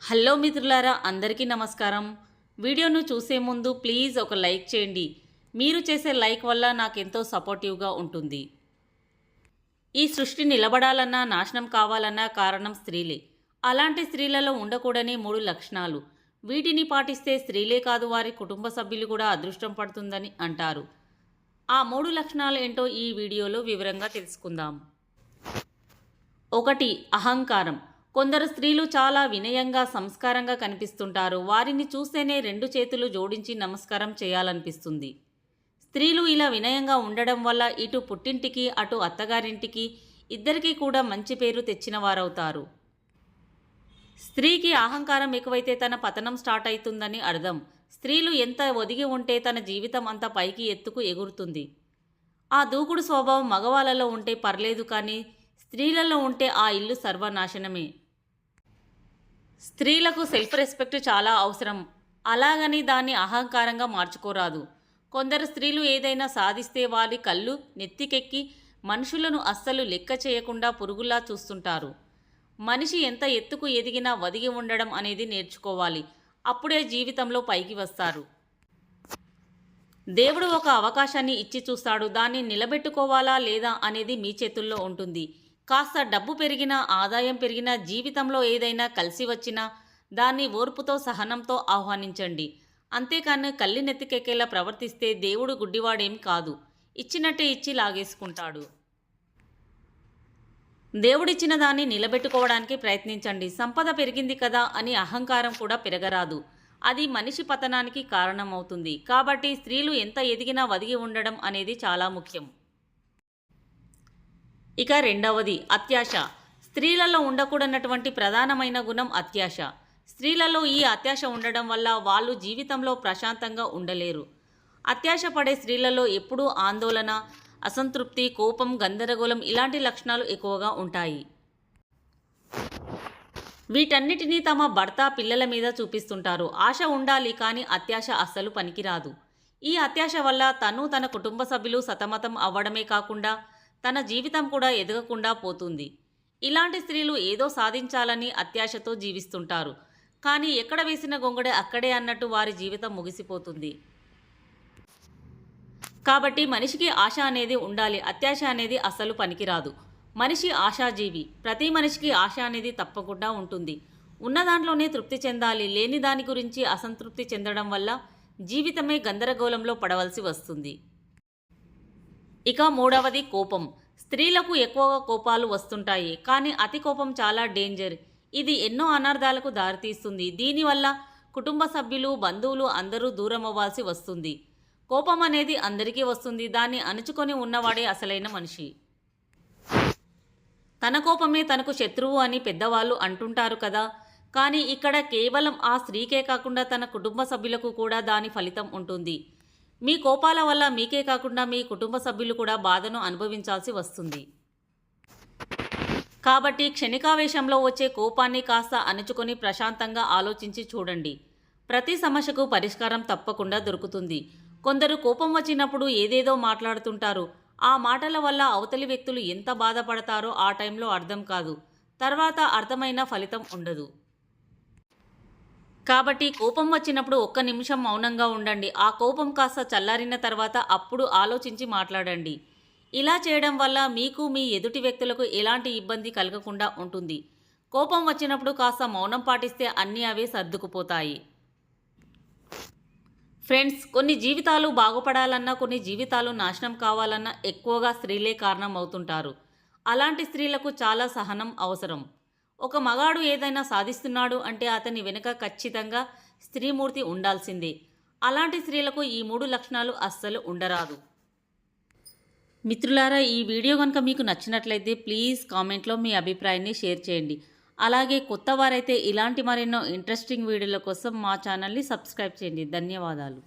Hello మిత్రులారా, అందరికీ నమస్కారం. వీడియోను చూసే ముందు ప్లీజ్ ఒక లైక్ చేయండి. మీరు చేసే లైక్ వల్ల నాకెంతో సపోర్టివ్గా ఉంటుంది. ఈ సృష్టి నిలబడాలన్నా నాశనం కావాలన్నా కారణం స్త్రీలే. అలాంటి స్త్రీలలో ఉండకూడని 3 లక్షణాలు. వీటిని పాటిస్తే స్త్రీలే కాదు వారి కుటుంబ సభ్యులు కూడా అదృష్టం పడుతుందని అంటారు. ఆ 3 లక్షణాలు ఏంటో ఈ వీడియోలో వివరంగా తెలుసుకుందాం. 1. అహంకారం. కొందరు స్త్రీలు చాలా వినయంగా సంస్కారంగా కనిపిస్తుంటారు. వారిని చూస్తేనే 2 చేతులు జోడించి నమస్కారం చేయాలనిపిస్తుంది. స్త్రీలు ఇలా వినయంగా ఉండడం వల్ల ఇటు పుట్టింటికి అటు అత్తగారింటికి ఇద్దరికీ కూడా మంచి పేరు తెచ్చిన వారవుతారు. స్త్రీకి అహంకారం ఎక్కువైతే తన పతనం స్టార్ట్ అవుతుందని అర్థం. స్త్రీలు ఎంత ఒదిగి ఉంటే తన జీవితం అంత పైకి ఎత్తుకు ఎగురుతుంది. ఆ దూకుడు స్వభావం మగవాళ్ళలో ఉంటే పర్లేదు, కానీ స్త్రీలలో ఉంటే ఆ ఇల్లు సర్వనాశనమే. స్త్రీలకు సెల్ఫ్ రెస్పెక్ట్ చాలా అవసరం. అలాగని దాన్ని అహంకారంగా మార్చుకోరాదు. కొందరు స్త్రీలు ఏదైనా సాధిస్తే వారి కళ్ళు నెత్తికెక్కి మనుషులను అస్సలు లెక్క చేయకుండా పురుగులా చూస్తుంటారు. మనిషి ఎంత ఎత్తుకు ఎదిగినా ఒదిగి ఉండడం అనేది నేర్చుకోవాలి. అప్పుడే జీవితంలో పైకి వస్తారు. దేవుడు ఒక అవకాశాన్ని ఇచ్చి చూస్తాడు. దాన్ని నిలబెట్టుకోవాలా లేదా అనేది మీ చేతుల్లో ఉంటుంది. కాస్త డబ్బు పెరిగినా, ఆదాయం పెరిగినా, జీవితంలో ఏదైనా కలిసి వచ్చినా దాన్ని ఓర్పుతో సహనంతో ఆహ్వానించండి. అంతేకాని కళ్ళి నెత్తికెక్కేలా ప్రవర్తిస్తే దేవుడు గుడ్డివాడేం కాదు. ఇచ్చినట్టే ఇచ్చి లాగేసుకుంటాడు. దేవుడిచ్చిన దాన్ని నిలబెట్టుకోవడానికి ప్రయత్నించండి. సంపద పెరిగింది కదా అని అహంకారం కూడా పెరగరాదు. అది మనిషి పతనానికి కారణమవుతుంది. కాబట్టి స్త్రీలు ఎంత ఎదిగినా ఒదిగి ఉండడం అనేది చాలా ముఖ్యం. ఇక 2వది అత్యాశ. స్త్రీలలో ఉండకూడనటువంటి ప్రధానమైన గుణం అత్యాశ. స్త్రీలలో ఈ అత్యాశ ఉండడం వల్ల వాళ్ళు జీవితంలో ప్రశాంతంగా ఉండలేరు. అత్యాశ పడే స్త్రీలలో ఎప్పుడూ ఆందోళన, అసంతృప్తి, కోపం, గందరగోళం ఇలాంటి లక్షణాలు ఎక్కువగా ఉంటాయి. వీటన్నిటినీ తమ భర్త, పిల్లల మీద చూపిస్తుంటారు. ఆశ ఉండాలి, కానీ అత్యాశ అస్సలు పనికిరాదు. ఈ అత్యాశ వల్ల తన కుటుంబ సభ్యులు సతమతం అవ్వడమే కాకుండా తన జీవితం కూడా ఎదగకుండా పోతుంది. ఇలాంటి స్త్రీలు ఏదో సాధించాలని అత్యాశతో జీవిస్తుంటారు. కానీ ఎక్కడ వేసిన గొంగడే అక్కడే అన్నట్టు వారి జీవితం ముగిసిపోతుంది. కాబట్టి మనిషికి ఆశ అనేది ఉండాలి. అత్యాశ అనేది అస్సలు పనికిరాదు. మనిషి ఆశాజీవి. ప్రతి మనిషికి ఆశ అనేది తప్పకుండా ఉంటుంది. ఉన్న దాంట్లోనే తృప్తి చెందాలి. లేని దాని గురించి అసంతృప్తి చెందడం వల్ల జీవితమే గందరగోళంలో పడవలసి వస్తుంది. ఇక 3వది కోపం. స్త్రీలకు ఎక్కువగా కోపాలు వస్తుంటాయి, కానీ అతి కోపం చాలా డేంజర్. ఇది ఎన్నో అనర్థాలకు దారితీస్తుంది. దీనివల్ల కుటుంబ సభ్యులు, బంధువులు అందరూ దూరం అవ్వాల్సి వస్తుంది. కోపం అనేది అందరికీ వస్తుంది. దాన్ని అణుచుకొని ఉన్నవాడే అసలైన మనిషి. తన కోపమే తనకు శత్రువు అని పెద్దవాళ్ళు అంటుంటారు కదా. కానీ ఇక్కడ కేవలం ఆ స్త్రీకే కాకుండా తన కుటుంబ సభ్యులకు కూడా దాని ఫలితం ఉంటుంది. మీ కోపాల వల్ల మీకే కాకుండా మీ కుటుంబ సభ్యులు కూడా బాధను అనుభవించాల్సి వస్తుంది. కాబట్టి క్షణికావేశంలో వచ్చే కోపాన్ని కాస్త అణుచుకొని ప్రశాంతంగా ఆలోచించి చూడండి. ప్రతి సమస్యకు పరిష్కారం తప్పకుండా దొరుకుతుంది. కొందరు కోపం వచ్చినప్పుడు ఏదేదో మాట్లాడుతుంటారు. ఆ మాటల వల్ల అవతలి వ్యక్తులు ఎంత బాధపడతారో ఆ టైంలో అర్థం కాదు. తర్వాత అర్థమైన ఫలితం ఉండదు. కాబట్టి కోపం వచ్చినప్పుడు 1 నిమిషం మౌనంగా ఉండండి. ఆ కోపం కాస్త చల్లారిన తర్వాత అప్పుడు ఆలోచించి మాట్లాడండి. ఇలా చేయడం వల్ల మీకు, మీ ఎదుటి వ్యక్తులకు ఎలాంటి ఇబ్బంది కలగకుండా ఉంటుంది. కోపం వచ్చినప్పుడు కాస్త మౌనం పాటిస్తే అన్నీ అవే సర్దుకుపోతాయి. ఫ్రెండ్స్, కొన్ని జీవితాలు బాగుపడాలన్నా, కొన్ని జీవితాలు నాశనం కావాలన్నా ఎక్కువగా స్త్రీలే కారణం అవుతుంటారు. అలాంటి స్త్రీలకు చాలా సహనం అవసరం. ఒక మగాడు ఏదైనా సాధిస్తున్నాడు అంటే అతని వెనుక ఖచ్చితంగా స్త్రీమూర్తి ఉండాల్సిందే. అలాంటి స్త్రీలకు ఈ 3 లక్షణాలు అస్సలు ఉండరాదు. మిత్రులారా, ఈ వీడియో కనుక మీకు నచ్చినట్లయితే ప్లీజ్ కామెంట్లో మీ అభిప్రాయాన్ని షేర్ చేయండి. అలాగే కొత్త వారైతే ఇలాంటి మరెన్నో ఇంట్రెస్టింగ్ వీడియోల కోసం మా ఛానల్ని సబ్స్క్రైబ్ చేయండి. ధన్యవాదాలు.